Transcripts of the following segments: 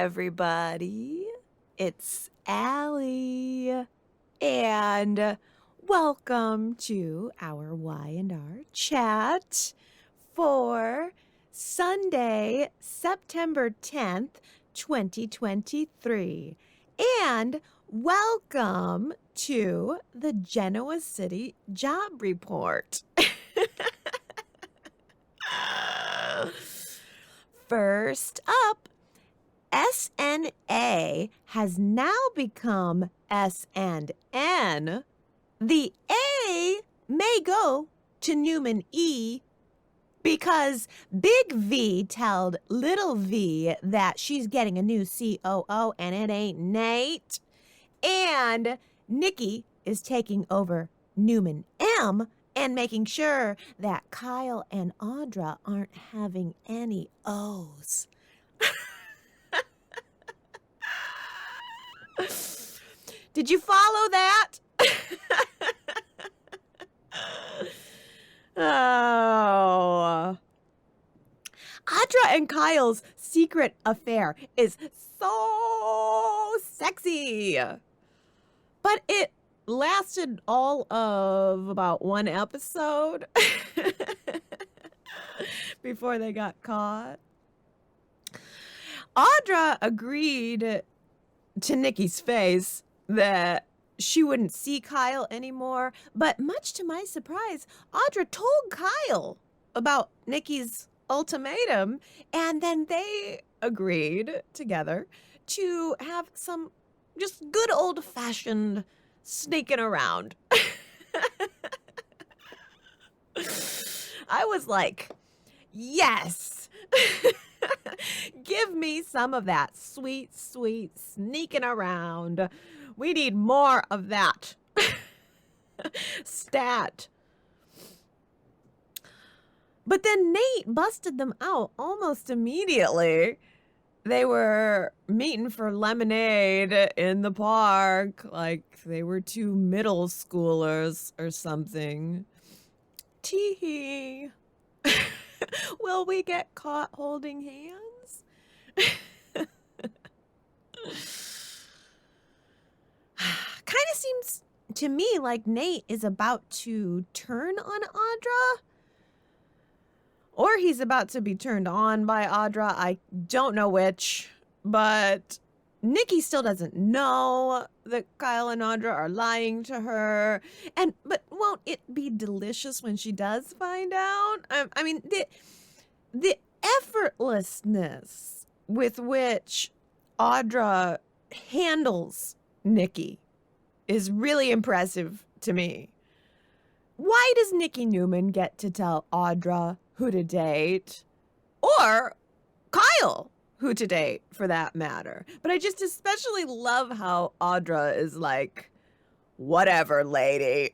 everybody. It's Allie, and welcome to our Y&R Chat for Sunday, September 10th, 2023. And welcome to the Genoa City Job Report. First up, SNA has now become SNN. The A may go to Newman E because Big V told Little V that she's getting a new COO and it ain't Nate. And Nikki is taking over Newman M and making sure that Kyle and Audra aren't having any O's. Did you follow that? Oh. Audra and Kyle's secret affair is so sexy. But it lasted all of about one episode before they got caught. Audra agreed to Nikki's face that she wouldn't see Kyle anymore, but much to my surprise, Audra told Kyle about Nikki's ultimatum, and then they agreed together to have some just good old-fashioned sneaking around. I was like, yes. Give me some of that sweet, sweet sneaking around. We need more of that. Stat. But then Nate busted them out almost immediately. They were meeting for lemonade in the park, like they were two middle schoolers or something. Tee-hee. Will we get caught holding hands? Kind of seems to me like Nate is about to turn on Audra. Or he's about to be turned on by Audra. I don't know which. But Nikki still doesn't know that Kyle and Audra are lying to her. But won't it be delicious when she does find out? I mean, the effortlessness with which Audra handles Nikki is really impressive to me. Why does Nikki Newman get to tell Audra who to date? Or Kyle who to date, for that matter. But I just especially love how Audra is like, whatever, lady.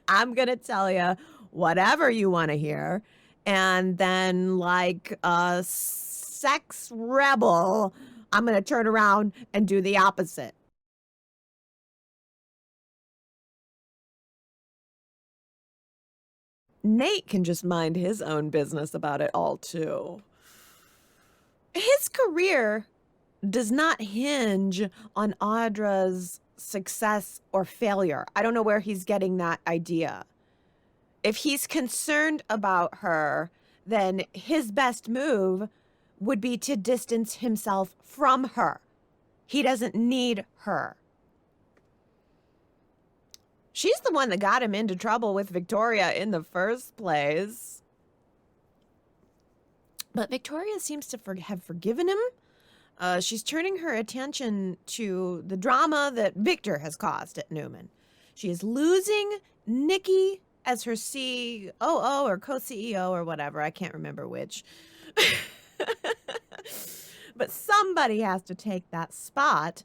I'm going to tell you whatever you want to hear. And then like a sex rebel, I'm going to turn around and do the opposite. Nate can just mind his own business about it all, too. His career does not hinge on Audra's success or failure. I don't know where he's getting that idea. If he's concerned about her, then his best move would be to distance himself from her. He doesn't need her. She's the one that got him into trouble with Victoria in the first place. But Victoria seems to have forgiven him. She's turning her attention to the drama that Victor has caused at Newman. She is losing Nikki as her COO or co-CEO or whatever. I can't remember which. But somebody has to take that spot.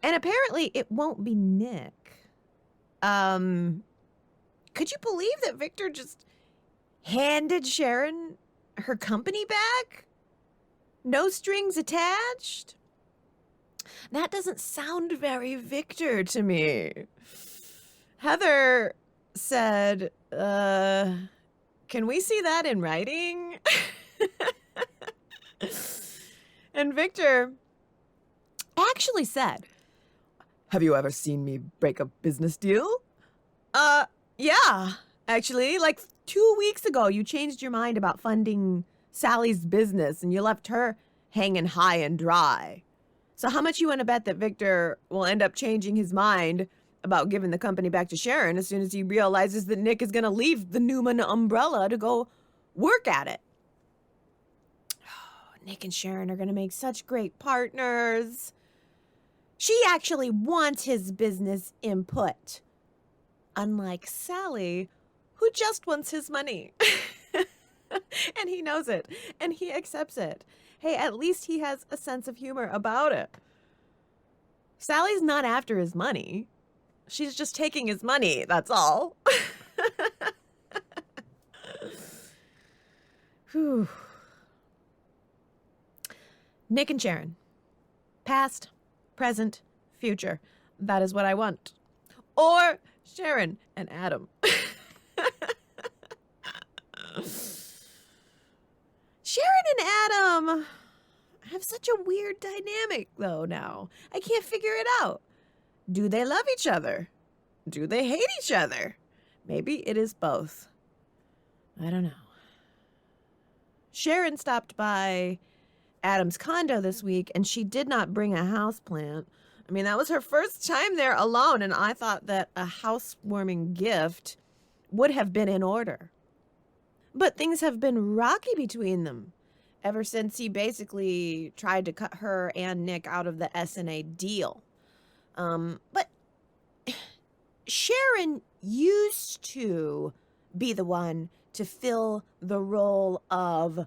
And apparently it won't be Nick. Could you believe that Victor just handed Sharon her company back? No strings attached? That doesn't sound very Victor to me. Heather said, can we see that in writing? And Victor actually said, "Have you ever seen me break a business deal?" Yeah, actually, like 2 weeks ago, you changed your mind about funding Sally's business and you left her hanging high and dry. So how much you want to bet that Victor will end up changing his mind about giving the company back to Sharon as soon as he realizes that Nick is going to leave the Newman umbrella to go work at it? Nick and Sharon are going to make such great partners. She actually wants his business input. Unlike Sally, who just wants his money. And he knows it, and he accepts it. Hey, at least he has a sense of humor about it. Sally's not after his money. She's just taking his money, that's all. Whew. Nick and Sharon. Past, present, future. That is what I want. Or Sharon and Adam. Sharon and Adam have such a weird dynamic, though, now. I can't figure it out. Do they love each other? Do they hate each other? Maybe it is both. I don't know. Sharon stopped by Adam's condo this week, and she did not bring a houseplant. I mean, that was her first time there alone, and I thought that a housewarming gift would have been in order. But things have been rocky between them ever since he basically tried to cut her and Nick out of the S&A deal. But Sharon used to be the one to fill the role of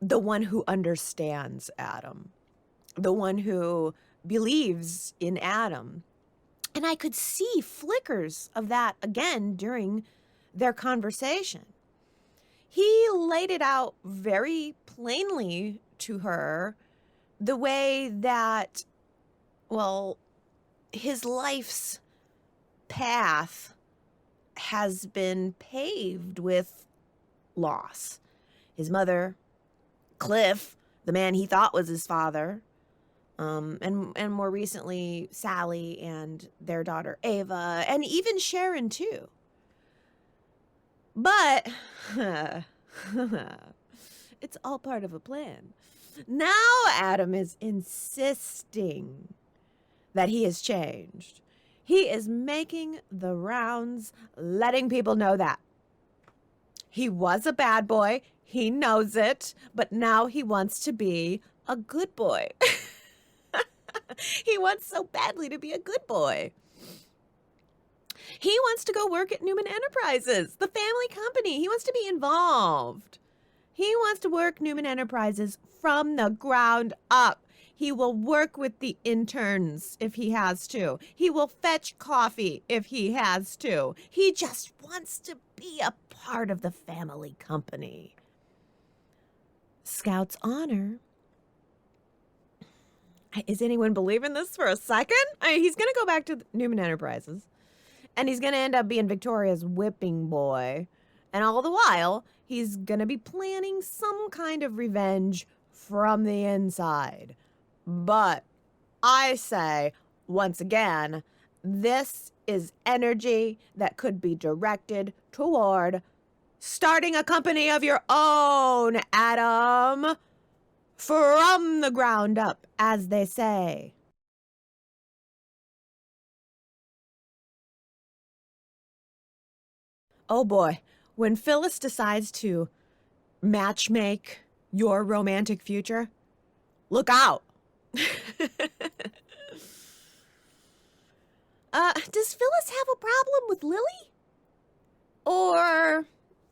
the one who understands Adam, the one who believes in Adam. And I could see flickers of that again during their conversation. He laid it out very plainly to her the way that, well, his life's path has been paved with loss. His mother, Cliff, the man he thought was his father, and more recently, Sally and their daughter, Ava, and even Sharon, too. But it's all part of a plan. Now Adam is insisting that he has changed. He is making the rounds, letting people know that. He was a bad boy. He knows it. But now he wants to be a good boy. He wants so badly to be a good boy. He wants to go work at Newman Enterprises, the family company. He wants to be involved. He wants to work Newman Enterprises from the ground up. He will work with the interns if he has to. He will fetch coffee if he has to. He just wants to be a part of the family company. Scout's honor. Is anyone believing this for a second? I mean, he's going to go back to Newman Enterprises, and he's going to end up being Victoria's whipping boy. And all the while, he's going to be planning some kind of revenge from the inside. But I say, once again, this is energy that could be directed toward starting a company of your own, Adam. From the ground up, as they say. Oh boy, when Phyllis decides to matchmake your romantic future, look out. Does Phyllis have a problem with Lily? Or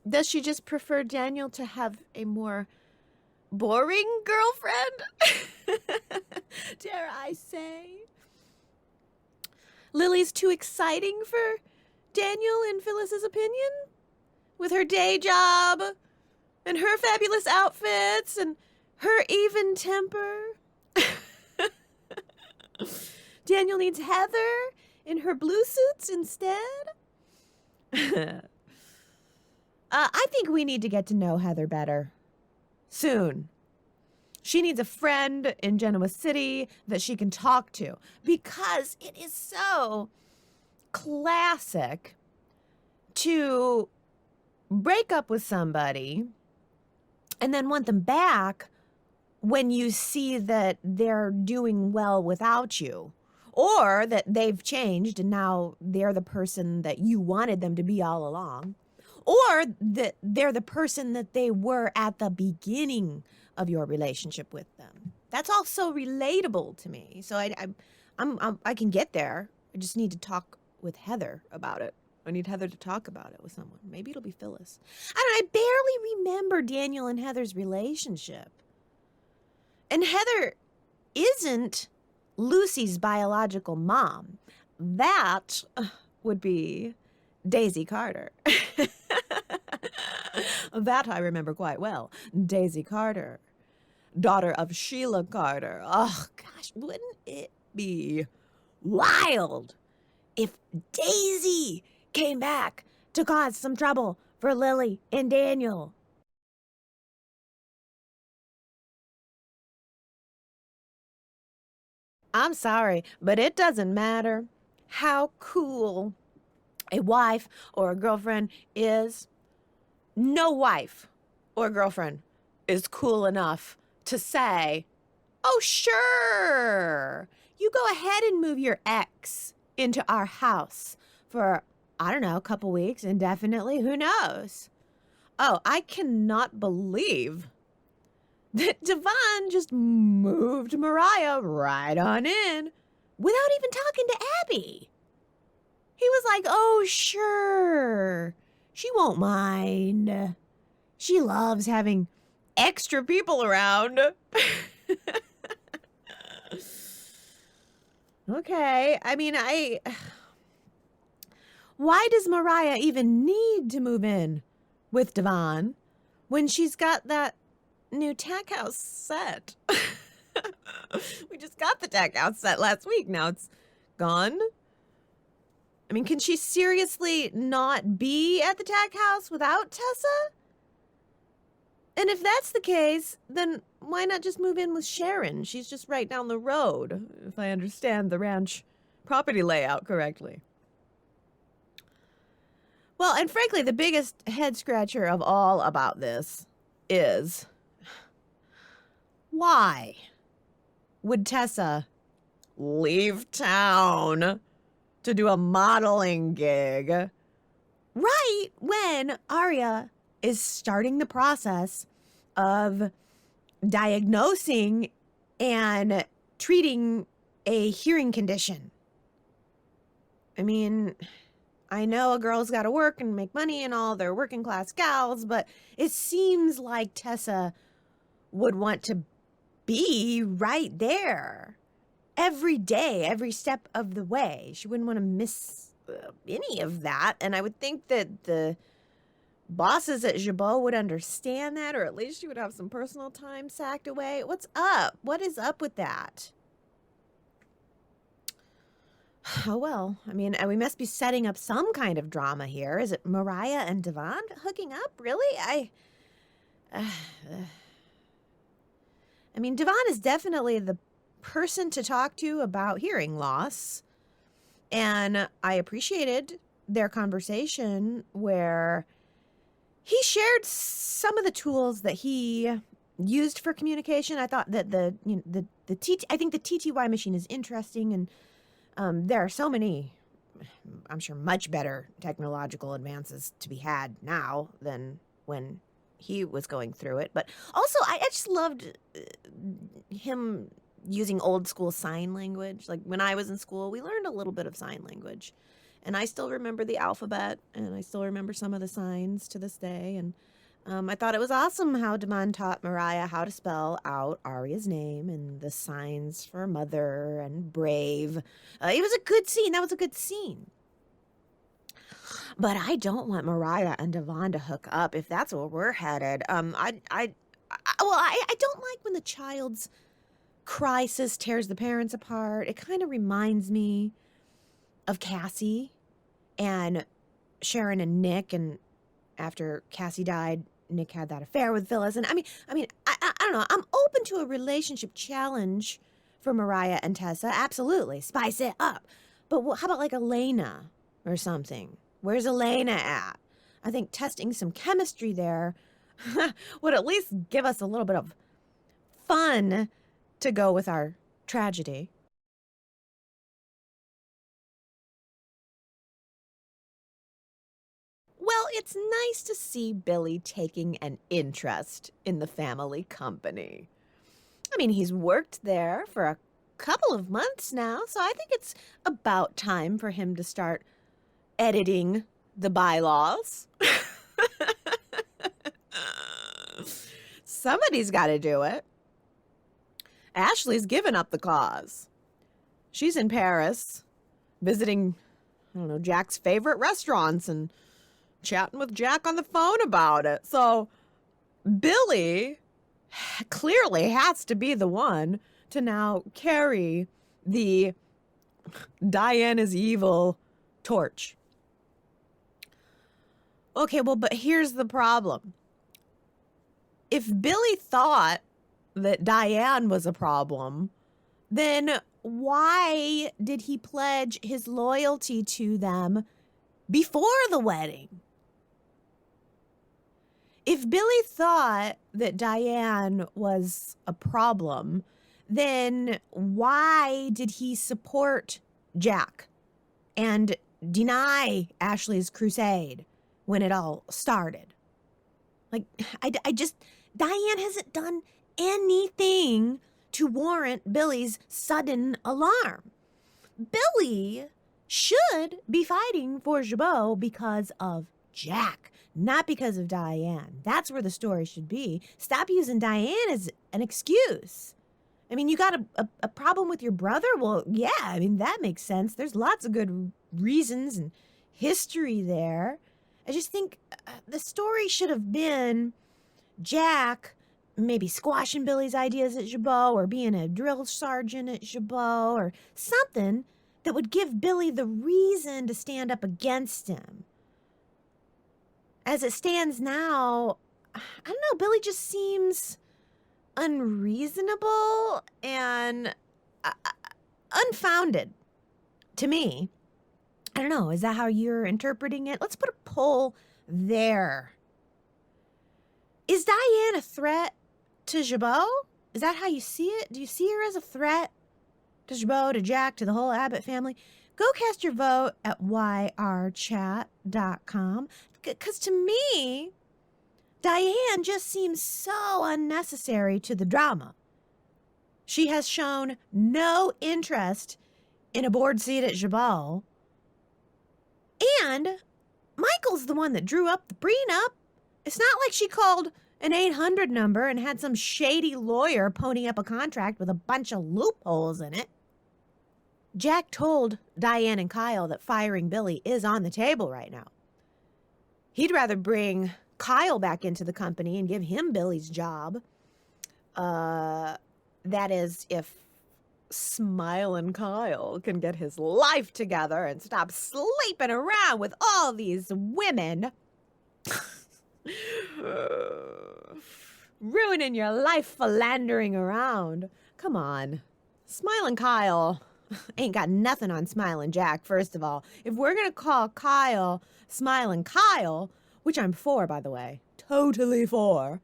does she just prefer Daniel to have a more boring girlfriend? Dare I say? Lily's too exciting for Daniel, in Phyllis's opinion? With her day job, and her fabulous outfits, and her even temper? Daniel needs Heather in her blue suits instead? I think we need to get to know Heather better. Soon. She needs a friend in Genoa City that she can talk to, because it is so classic to break up with somebody and then want them back when you see that they're doing well without you, or that they've changed and now they're the person that you wanted them to be all along, or that they're the person that they were at the beginning of your relationship with them. That's all so relatable to me. So I can get there. I just need to talk with Heather about it. I need Heather to talk about it with someone. Maybe it'll be Phyllis. I barely remember Daniel and Heather's relationship. And Heather isn't Lucy's biological mom. That would be Daisy Carter. That I remember quite well. Daisy Carter, daughter of Sheila Carter. Oh, gosh, wouldn't it be wild if Daisy came back to cause some trouble for Lily and Daniel? I'm sorry, but it doesn't matter how cool a wife or a girlfriend is. No wife or girlfriend is cool enough to say, oh, sure, you go ahead and move your ex into our house for, I don't know, a couple weeks, indefinitely, who knows? Oh, I cannot believe that Devon just moved Mariah right on in without even talking to Abby. He was like, oh, sure, she won't mind. She loves having extra people around. Okay, I mean, why does Mariah even need to move in with Devon when she's got that new tack house set? We just got the tack house set last week. Now it's gone. I mean, can she seriously not be at the tack house without Tessa? And if that's the case, then why not just move in with Sharon? She's just right down the road, if I understand the ranch property layout correctly. Well, and frankly, the biggest head scratcher of all about this is, why would Tessa leave town to do a modeling gig right when Aria is starting the process of diagnosing and treating a hearing condition? I mean, I know a girl's got to work and make money and all, they're working class gals, but it seems like Tessa would want to be right there every day, every step of the way. She wouldn't want to miss any of that. And I would think that the bosses at Jabot would understand that, or at least she would have some personal time sacked away. What's up? What is up with that? Oh, well, I mean, we must be setting up some kind of drama here. Is it Mariah and Devon hooking up? Really? I mean, Devon is definitely the person to talk to about hearing loss. And I appreciated their conversation where he shared some of the tools that he used for communication. I thought that I think the TTY machine is interesting, and there are so many, I'm sure, much better technological advances to be had now than when he was going through it. But also, I just loved him using old school sign language. Like when I was in school, we learned a little bit of sign language. And I still remember the alphabet, and I still remember some of the signs to this day. And I thought it was awesome how Devon taught Mariah how to spell out Aria's name and the signs for mother and brave. It was a good scene. That was a good scene. But I don't want Mariah and Devon to hook up if that's where we're headed. I don't like when the child's crisis tears the parents apart. It kind of reminds me of Cassie and Sharon and Nick, and after Cassie died, Nick had that affair with Phyllis. And I don't know. I'm open to a relationship challenge for Mariah and Tessa. Absolutely. Spice it up. But how about like Elena or something? Where's Elena at? I think testing some chemistry there would at least give us a little bit of fun to go with our tragedy. Well, it's nice to see Billy taking an interest in the family company. I mean, he's worked there for a couple of months now, so I think it's about time for him to start editing the bylaws. Somebody's got to do it. Ashley's given up the cause. She's in Paris, visiting, I don't know, Jack's favorite restaurants and chatting with Jack on the phone about it. So Billy clearly has to be the one to now carry the Diane is evil torch. Okay, well, but here's the problem. If Billy thought that Diane was a problem, then why did he pledge his loyalty to them before the wedding? If Billy thought that Diane was a problem, then why did he support Jack and deny Ashley's crusade when it all started? Like, Diane hasn't done anything to warrant Billy's sudden alarm. Billy should be fighting for Jabot because of Jack, not because of Diane. That's where the story should be. Stop using Diane as an excuse. I mean, you got a problem with your brother? Well, yeah, I mean, that makes sense. There's lots of good reasons and history there. I just think the story should have been Jack maybe squashing Billy's ideas at Jabot or being a drill sergeant at Jabot or something that would give Billy the reason to stand up against him. As it stands now, I don't know, Billy just seems unreasonable and unfounded to me. I don't know, is that how you're interpreting it? Let's put a poll there. Is Diane a threat to Jabot? Is that how you see it? Do you see her as a threat to Jabot, to Jack, to the whole Abbott family? Go cast your vote at yrchat.com. Because to me, Diane just seems so unnecessary to the drama. She has shown no interest in a board seat at Jabot. And Michael's the one that drew up the prenup. It's not like she called an 800 number and had some shady lawyer pony up a contract with a bunch of loopholes in it. Jack told Diane and Kyle that firing Billy is on the table right now. He'd rather bring Kyle back into the company and give him Billy's job. That is, if Smiling Kyle can get his life together and stop sleeping around with all these women. Ruining your life philandering around. Come on. Smiling Kyle ain't got nothing on Smiling Jack, first of all. If we're going to call Kyle Smiling Kyle, which I'm for, by the way, totally for.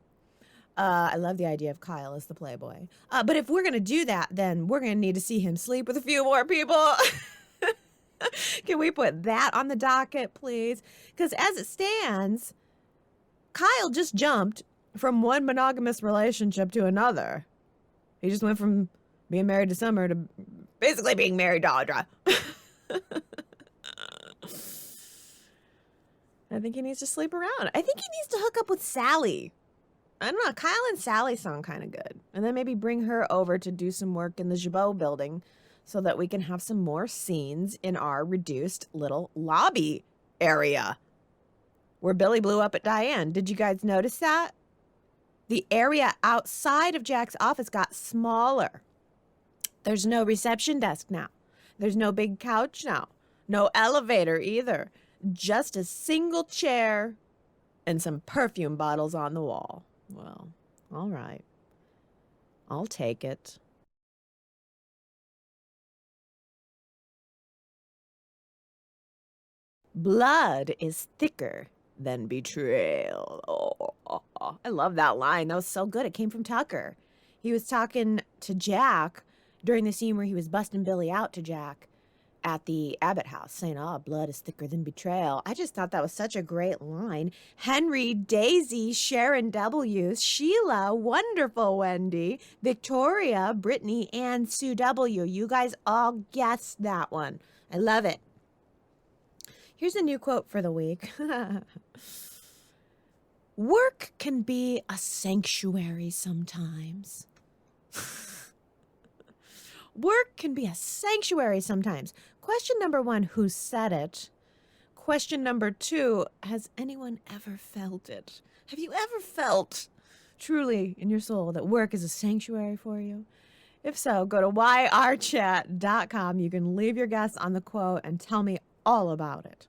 I love the idea of Kyle as the playboy. But if we're going to do that, then we're going to need to see him sleep with a few more people. Can we put that on the docket, please? Because as it stands, Kyle just jumped from one monogamous relationship to another. He just went from being married to Summer to basically being married to Audra. I think he needs to sleep around. I think he needs to hook up with Sally. I don't know. Kyle and Sally sound kind of good. And then maybe bring her over to do some work in the Jabot building so that we can have some more scenes in our reduced little lobby area where Billy blew up at Diane. Did you guys notice that? The area outside of Jack's office got smaller. There's no reception desk now. There's no big couch now. No elevator either. Just a single chair and some perfume bottles on the wall. Well, all right. I'll take it. Blood is thicker than betrayal. Oh, I love that line. That was so good. It came from Tucker. He was talking to Jack during the scene where he was busting Billy out to Jack at the Abbott house, saying, "Oh, blood is thicker than betrayal." I just thought that was such a great line. Henry, Daisy, Sharon W., Sheila, wonderful Wendy, Victoria, Brittany, and Sue W. You guys all guessed that one. I love it. Here's a new quote for the week. Work can be a sanctuary sometimes. Work can be a sanctuary sometimes. Question number 1, who said it? Question number 2, has anyone ever felt it? Have you ever felt truly in your soul that work is a sanctuary for you? If so, go to yrchat.com. You can leave your guess on the quote and tell me all about it.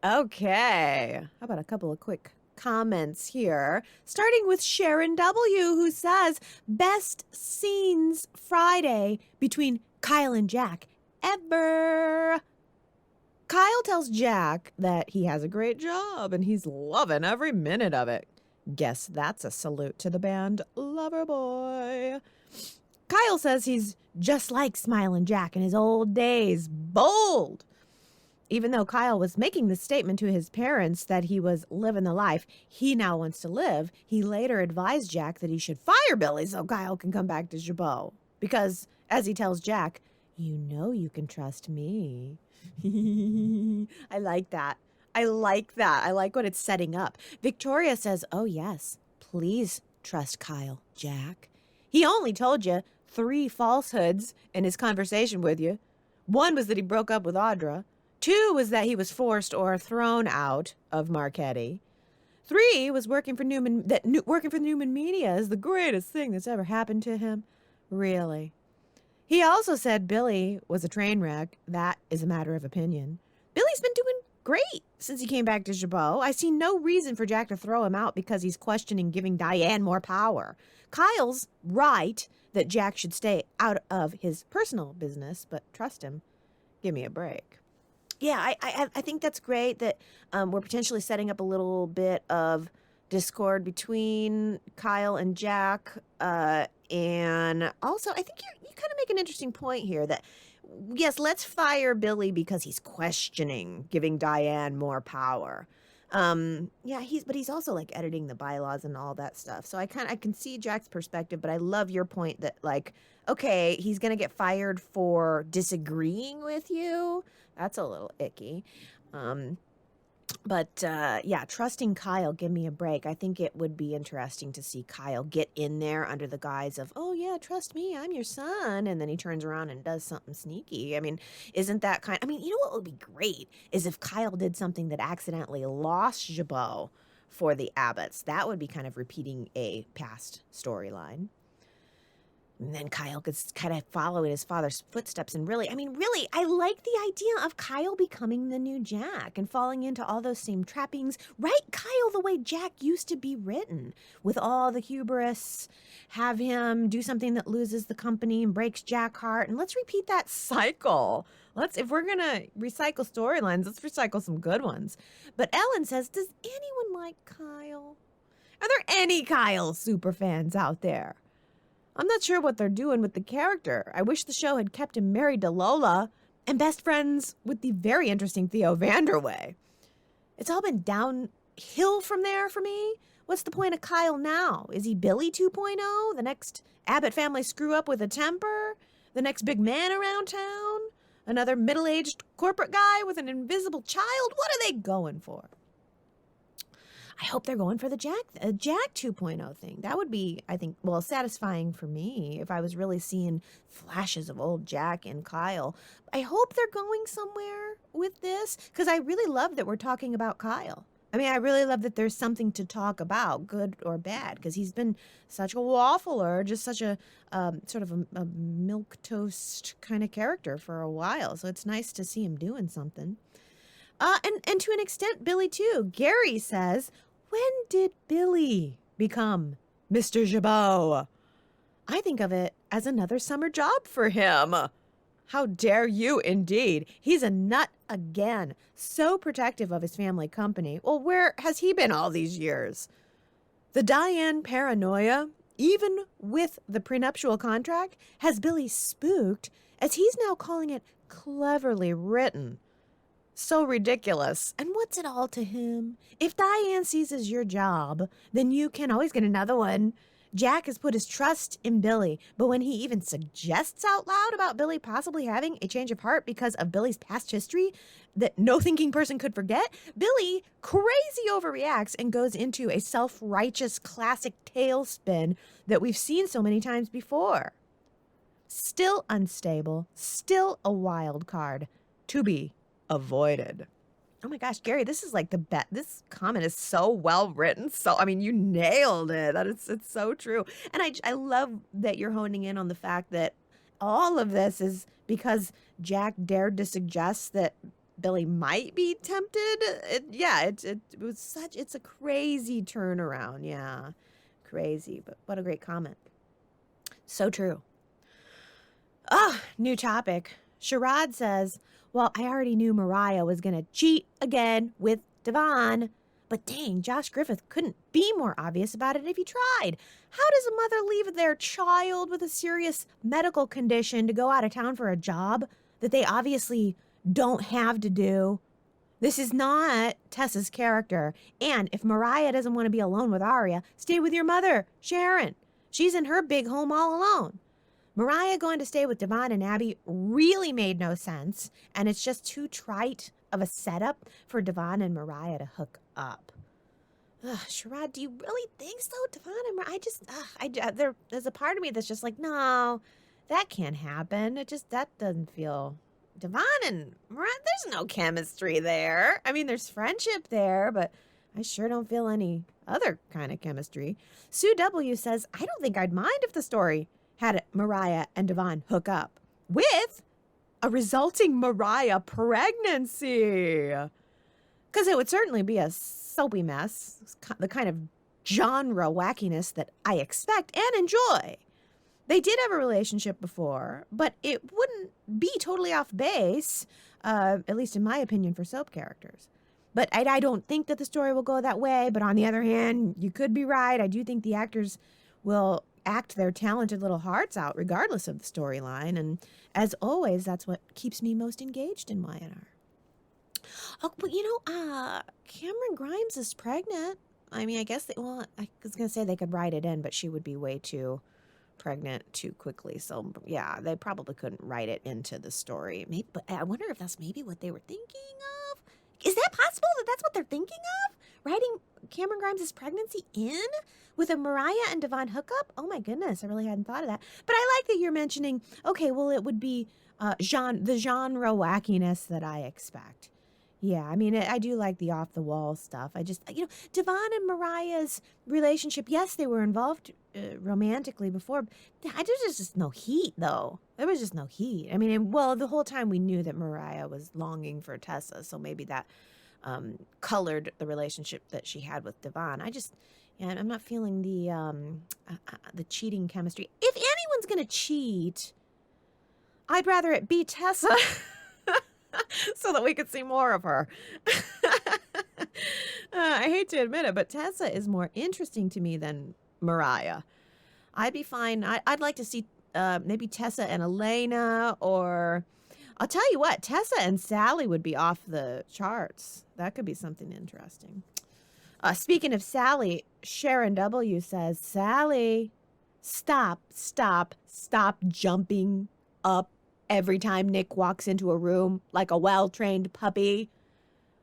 Okay, how about a couple of quick comments here, starting with Sharon W., who says, best scenes Friday between Kyle and Jack ever. Kyle tells Jack that he has a great job and he's loving every minute of it. Guess that's a salute to the band Loverboy. Kyle says he's just like Smiling Jack in his old days, bold. Even though Kyle was making the statement to his parents that he was living the life he now wants to live, he later advised Jack that he should fire Billy so Kyle can come back to Jabot. Because, as he tells Jack, you know you can trust me. I like that. I like that. I like what it's setting up. Victoria says, oh yes, please trust Kyle, Jack. He only told you 3 falsehoods in his conversation with you. 1 was that he broke up with Audra. 2 was that he was forced or thrown out of Marquette. 3 was working for Newman Media is the greatest thing that's ever happened to him. Really. He also said Billy was a train wreck. That is a matter of opinion. Billy's been doing great since he came back to Jabot. I see no reason for Jack to throw him out because he's questioning giving Diane more power. Kyle's right that Jack should stay out of his personal business, but trust him. Give me a break. Yeah, I think that's great that we're potentially setting up a little bit of discord between Kyle and Jack. And also, I think you kind of make an interesting point here that, yes, let's fire Billy because he's questioning giving Diane more power. Yeah, he's also like editing the bylaws and all that stuff. So I can see Jack's perspective, but I love your point that like, okay, he's going to get fired for disagreeing with you. That's a little icky. But yeah, trusting Kyle, give me a break. I think it would be interesting to see Kyle get in there under the guise of, oh yeah, trust me, I'm your son. And then he turns around and does something sneaky. I mean, isn't that I mean, you know what would be great is if Kyle did something that accidentally lost Jabot for the Abbotts. That would be kind of repeating a past storyline. And then Kyle could kind of follow in his father's footsteps. And really, I like the idea of Kyle becoming the new Jack and falling into all those same trappings. Write Kyle the way Jack used to be written, with all the hubris, have him do something that loses the company and breaks Jack's heart. And let's repeat that cycle. If we're going to recycle storylines, let's recycle some good ones. But Ellen says, does anyone like Kyle? Are there any Kyle superfans out there? I'm not sure what they're doing with the character. I wish the show had kept him married to Lola and best friends with the very interesting Theo Vanderway. It's all been downhill from there for me. What's the point of Kyle now? Is he Billy 2.0? The next Abbott family screw up with a temper? The next big man around town? Another middle-aged corporate guy with an invisible child? What are they going for? I hope they're going for the Jack 2.0 thing. That would be, I think, well, satisfying for me if I was really seeing flashes of old Jack and Kyle. I hope they're going somewhere with this because I really love that we're talking about Kyle. I mean, I really love that there's something to talk about, good or bad, because he's been such a waffler, just such a sort of a milquetoast kind of character for a while. So it's nice to see him doing something. And to an extent, Billy too. Gary says, when did Billy become Mr. Jabot? I think of it as another summer job for him. How dare you, indeed. He's a nut again. So protective of his family company. Well, where has he been all these years? The Diane paranoia, even with the prenuptial contract, has Billy spooked, as he's now calling it cleverly written. So ridiculous. And what's it all to him? If Diane seizes your job, then you can always get another one. Jack has put his trust in Billy, but when he even suggests out loud about Billy possibly having a change of heart because of Billy's past history that no thinking person could forget, Billy crazy overreacts and goes into a self-righteous classic tailspin that we've seen so many times before. Still unstable, still a wild card to be avoided. Oh my gosh, Gary, this is like the best. This comment is so well written. So, I mean, you nailed it. It's so true. And I love that you're honing in on the fact that all of this is because Jack dared to suggest that Billy might be tempted. It's a crazy turnaround. Yeah, crazy. But what a great comment. So true. New topic. Sherrod says, well, I already knew Mariah was going to cheat again with Devon. But dang, Josh Griffith couldn't be more obvious about it if he tried. How does a mother leave their child with a serious medical condition to go out of town for a job that they obviously don't have to do? This is not Tessa's character. And if Mariah doesn't want to be alone with Aria, stay with your mother, Sharon. She's in her big home all alone. Mariah going to stay with Devon and Abby really made no sense, and it's just too trite of a setup for Devon and Mariah to hook up. Sherrod, do you really think so? Devon and Mariah, there's a part of me that's just like, no, that can't happen. That doesn't feel. Devon and Mariah, there's no chemistry there. I mean, there's friendship there, but I sure don't feel any other kind of chemistry. Sue W. says, I don't think I'd mind if the story had Mariah and Devon hook up with a resulting Mariah pregnancy. Because it would certainly be a soapy mess, the kind of genre wackiness that I expect and enjoy. They did have a relationship before, but it wouldn't be totally off base, at least in my opinion, for soap characters. But I don't think that the story will go that way. But on the other hand, you could be right. I do think the actors will act their talented little hearts out regardless of the storyline. And as always, that's what keeps me most engaged in Y&R. Oh, but Cameron Grimes is pregnant. I mean, I was going to say they could write it in, but she would be way too pregnant too quickly. So yeah, they probably couldn't write it into the story. Maybe, but I wonder if that's maybe what they were thinking of. Is that possible that that's what they're thinking of? Writing Cameron Grimes' pregnancy in with a Mariah and Devon hookup? Oh my goodness, I really hadn't thought of that. But I like that you're mentioning, okay, well, it would be the genre wackiness that I expect. Yeah, I mean, I do like the off-the-wall stuff. I just, Devon and Mariah's relationship, yes, they were involved romantically before. There's just no heat, though. There was just no heat. I mean, the whole time we knew that Mariah was longing for Tessa, so maybe that colored the relationship that she had with Devon. I'm not feeling the cheating chemistry. If anyone's going to cheat, I'd rather it be Tessa. So that we could see more of her. I hate to admit it, but Tessa is more interesting to me than Mariah. I'd be fine. I'd like to see maybe Tessa and Elena, or I'll tell you what, Tessa and Sally would be off the charts. That could be something interesting. Speaking of Sally, Sharon W. says, Sally, stop jumping up every time Nick walks into a room like a well-trained puppy.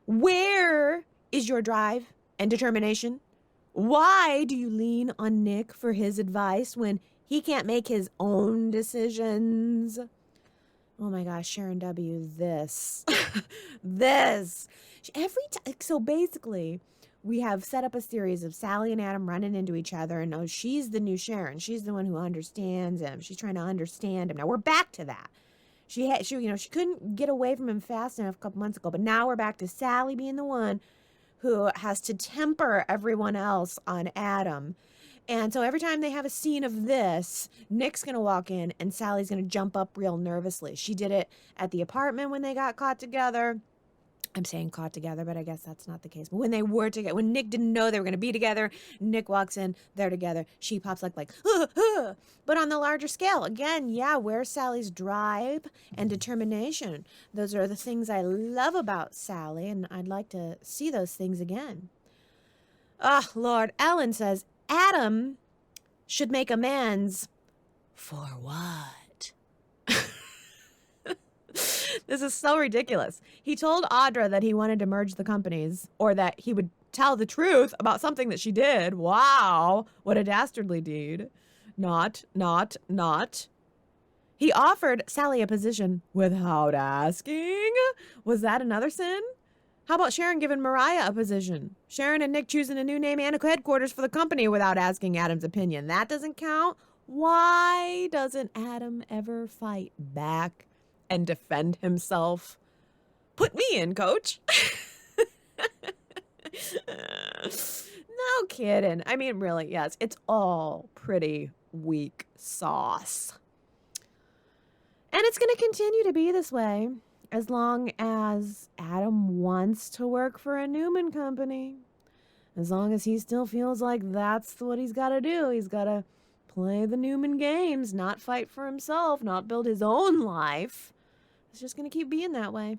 Where is your drive and determination? Why do you lean on Nick for his advice when he can't make his own decisions? Oh my gosh, Sharon W., this. So basically, we have set up a series of Sally and Adam running into each other, and she's the new Sharon. She's the one who understands him. She's trying to understand him. Now we're back to that. She couldn't get away from him fast enough a couple months ago, but now we're back to Sally being the one who has to temper everyone else on Adam. And so every time they have a scene of this, Nick's going to walk in and Sally's going to jump up real nervously. She did it at the apartment when they got caught together. I'm saying caught together, but I guess that's not the case. But when they were together, when Nick didn't know they were going to be together, Nick walks in, they're together. She pops like, But on the larger scale, again, yeah, where's Sally's drive and determination? Those are the things I love about Sally, and I'd like to see those things again. Oh, Lord. Ellen says, Adam should make amends for what? This is so ridiculous. He told Audra that he wanted to merge the companies, or that he would tell the truth about something that she did. Wow, what a dastardly deed. Not. He offered Sally a position without asking. Was that another sin? How about Sharon giving Mariah a position? Sharon and Nick choosing a new name and a headquarters for the company without asking Adam's opinion. That doesn't count. Why doesn't Adam ever fight back and defend himself? Put me in, coach. No kidding. I mean, really, yes, it's all pretty weak sauce. And it's going to continue to be this way as long as Adam wants to work for a Newman company. As long as he still feels like that's what he's got to do. He's got to play the Newman games, not fight for himself, not build his own life. It's just going to keep being that way.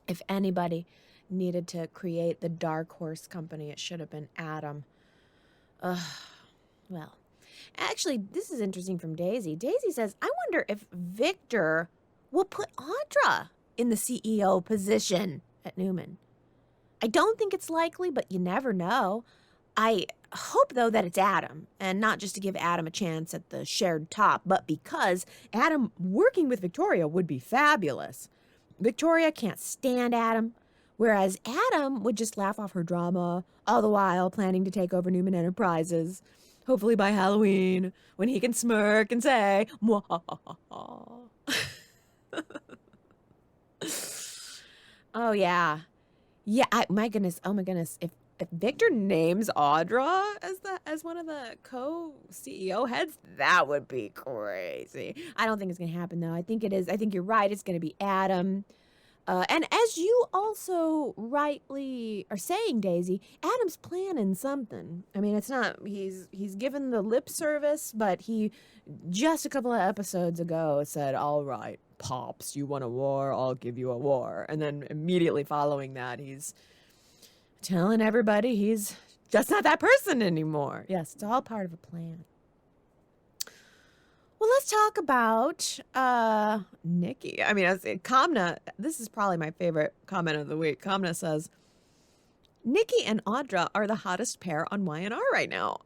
If anybody needed to create the Dark Horse Company, it should have been Adam. Well, actually, this is interesting from Daisy. Daisy says, I wonder if Victor will put Audra in the CEO position at Newman. I don't think it's likely, but you never know. I hope, though, that it's Adam, and not just to give Adam a chance at the shared top, but because Adam working with Victoria would be fabulous. Victoria can't stand Adam, whereas Adam would just laugh off her drama, all the while planning to take over Newman Enterprises, hopefully by Halloween, when he can smirk and say, "Mwahaha." Oh, yeah. Yeah, my goodness. Oh, my goodness. If Victor names Audra as one of the co-CEO heads, that would be crazy. I don't think it's going to happen, though. I think it is. I think you're right. It's going to be Adam. And as you also rightly are saying, Daisy, Adam's planning something. I mean, it's not, he's given the lip service, but he just a couple of episodes ago said, all right, Pops, you want a war? I'll give you a war. And then immediately following that, he's telling everybody he's just not that person anymore. Yes, it's all part of a plan. Well, let's talk about Nikki. I mean, Kamna, this is probably my favorite comment of the week. Kamna says, Nikki and Audra are the hottest pair on Y&R right now.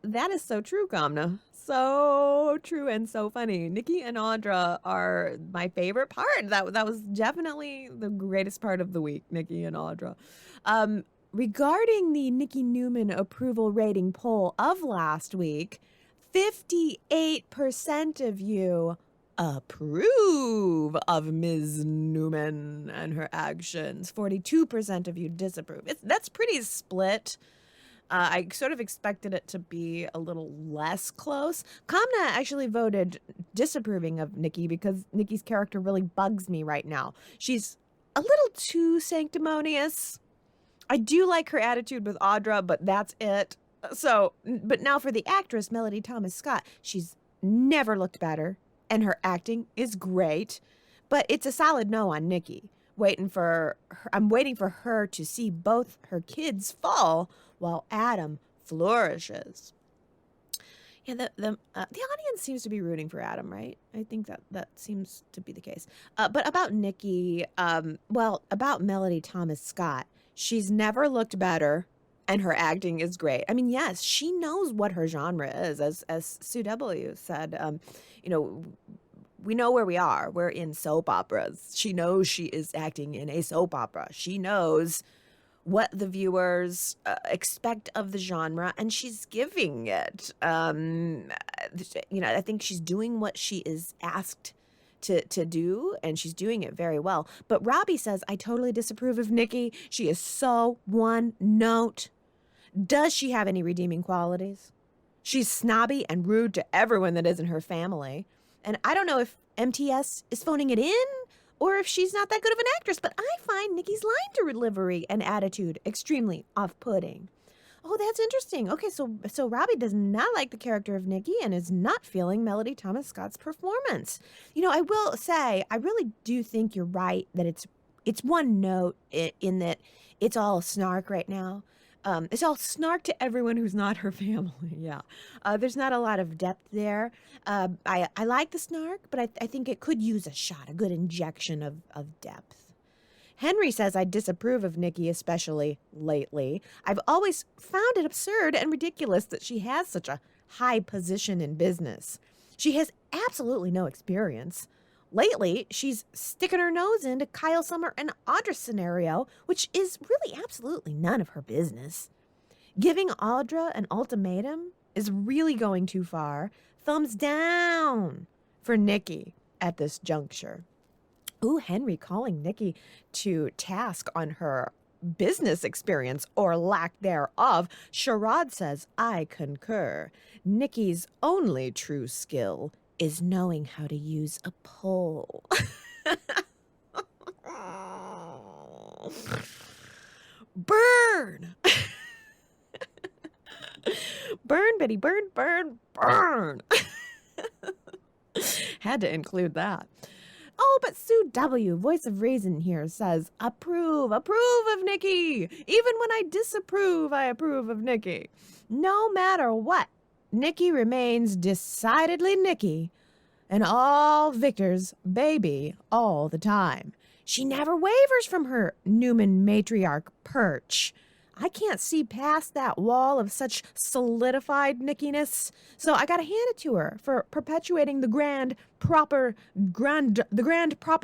That is so true, Kamna. So true and so funny. Nikki and Audra are my favorite part. That was definitely the greatest part of the week, Nikki and Audra. Regarding the Nikki Newman approval rating poll of last week, 58% of you approve of Ms. Newman and her actions. 42% of you disapprove. That's pretty split. I sort of expected it to be a little less close. Kamna actually voted disapproving of Nikki because Nikki's character really bugs me right now. She's a little too sanctimonious. I do like her attitude with Audra, but that's it. So, but now for the actress, Melody Thomas Scott, she's never looked better, and her acting is great, but it's a solid no on Nikki. I'm waiting for her to see both her kids fall while Adam flourishes. Yeah, the audience seems to be rooting for Adam, right? I think that seems to be the case. But about Nikki, about Melody Thomas Scott, she's never looked better, and her acting is great. I mean, yes, she knows what her genre is, as Sue W. said. we know where we are. We're in soap operas. She knows she is acting in a soap opera. She knows what the viewers expect of the genre, and she's giving it. I think she's doing what she is asked to do, and she's doing it very well. But Robbie says, I totally disapprove of Nikki. She is so one note. Does she have any redeeming qualities? She's snobby and rude to everyone that isn't her family. And I don't know if MTS is phoning it in or if she's not that good of an actress, but I find Nikki's line delivery and attitude extremely off-putting. Oh, that's interesting. Okay, so Robbie does not like the character of Nikki and is not feeling Melody Thomas Scott's performance. I will say, I really do think you're right that it's one note in that it's all snark right now. It's all snark to everyone who's not her family. Yeah. There's not a lot of depth there. I like the snark, but I think it could use a shot, a good injection of depth. Henry says, I disapprove of Nikki, especially lately. I've always found it absurd and ridiculous that she has such a high position in business. She has absolutely no experience. Lately, she's sticking her nose into Kyle Summer and Audra's scenario, which is really absolutely none of her business. Giving Audra an ultimatum is really going too far. Thumbs down for Nikki at this juncture. Ooh, Henry calling Nikki to task on her business experience or lack thereof. Sherrod says, I concur. Nikki's only true skill is knowing how to use a pole. Burn! Burn, Betty, burn, burn, burn. Had to include that. Oh, but Sue W., voice of reason here, says, approve of Nikki. Even when I disapprove, I approve of Nikki. No matter what, Nikki remains decidedly Nikki, and all Victor's baby all the time. She never wavers from her Newman matriarch perch. I can't see past that wall of such solidified Nickiness, so I gotta hand it to her for perpetuating the grand proper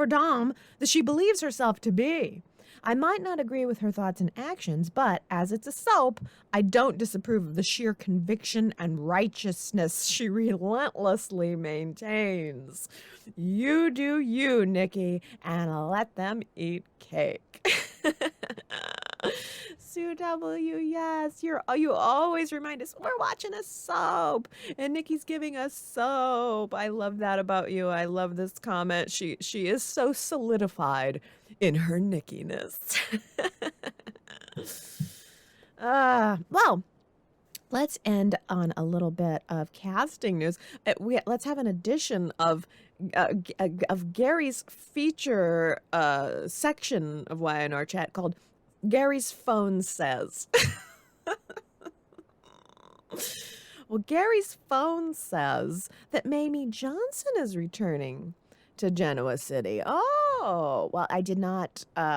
dame that she believes herself to be. I might not agree with her thoughts and actions, but as it's a soap, I don't disapprove of the sheer conviction and righteousness she relentlessly maintains. You do you, Nikki, and let them eat cake. Sue W, yes, you always remind us we're watching a soap, and Nikki's giving us soap. I love that about you. I love this comment. She is so solidified in her Nickiness. Well, let's end on a little bit of casting news. Let's have an edition of Gary's feature section of Y&R Chat called Gary's Phone Says. Well, Gary's phone says that Mamie Johnson is returning to Genoa City. Oh, well, I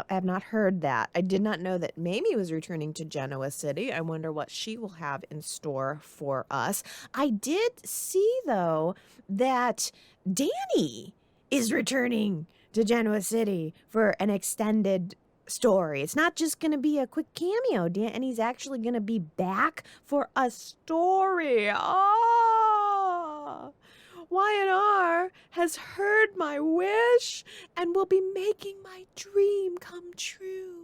have not heard that. I did not know that Mamie was returning to Genoa City. I wonder what she will have in store for us. I did see, though, that Danny is returning to Genoa City for an extended story. It's not just going to be a quick cameo, and he's actually going to be back for a story. Oh, Y&R has heard my wish and will be making my dream come true.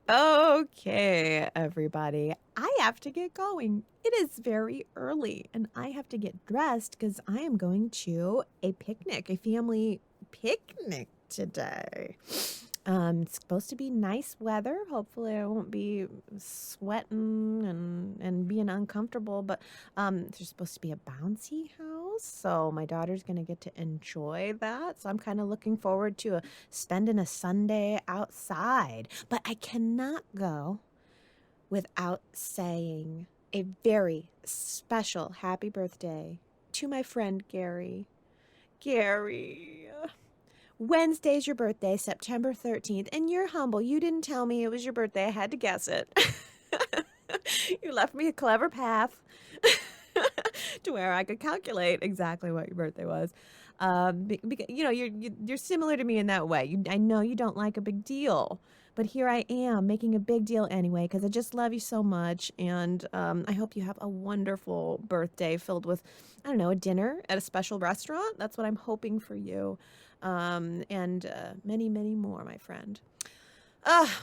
Okay, everybody, I have to get going. It is very early and I have to get dressed because I am going to a picnic, a family picnic today. It's supposed to be nice weather. Hopefully I won't be sweating and being uncomfortable, but there's supposed to be a bouncy house, so my daughter's going to get to enjoy that. So I'm kind of looking forward to spending a Sunday outside, but I cannot go without saying a very special happy birthday to my friend Gary. Gary, Wednesday's your birthday, September 13th, and you're humble. You didn't tell me it was your birthday. I had to guess it. You left me a clever path to where I could calculate exactly what your birthday was. Because, you're similar to me in that way. I know you don't like a big deal, but here I am making a big deal anyway because I just love you so much, and I hope you have a wonderful birthday filled with, I don't know, a dinner at a special restaurant. That's what I'm hoping for you, and many, many more, my friend.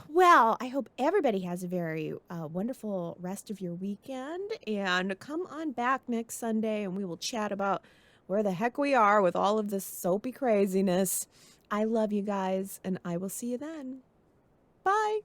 Well, I hope everybody has a very wonderful rest of your weekend. And come on back next Sunday and we will chat about where the heck we are with all of this soapy craziness. I love you guys, and I will see you then. Bye.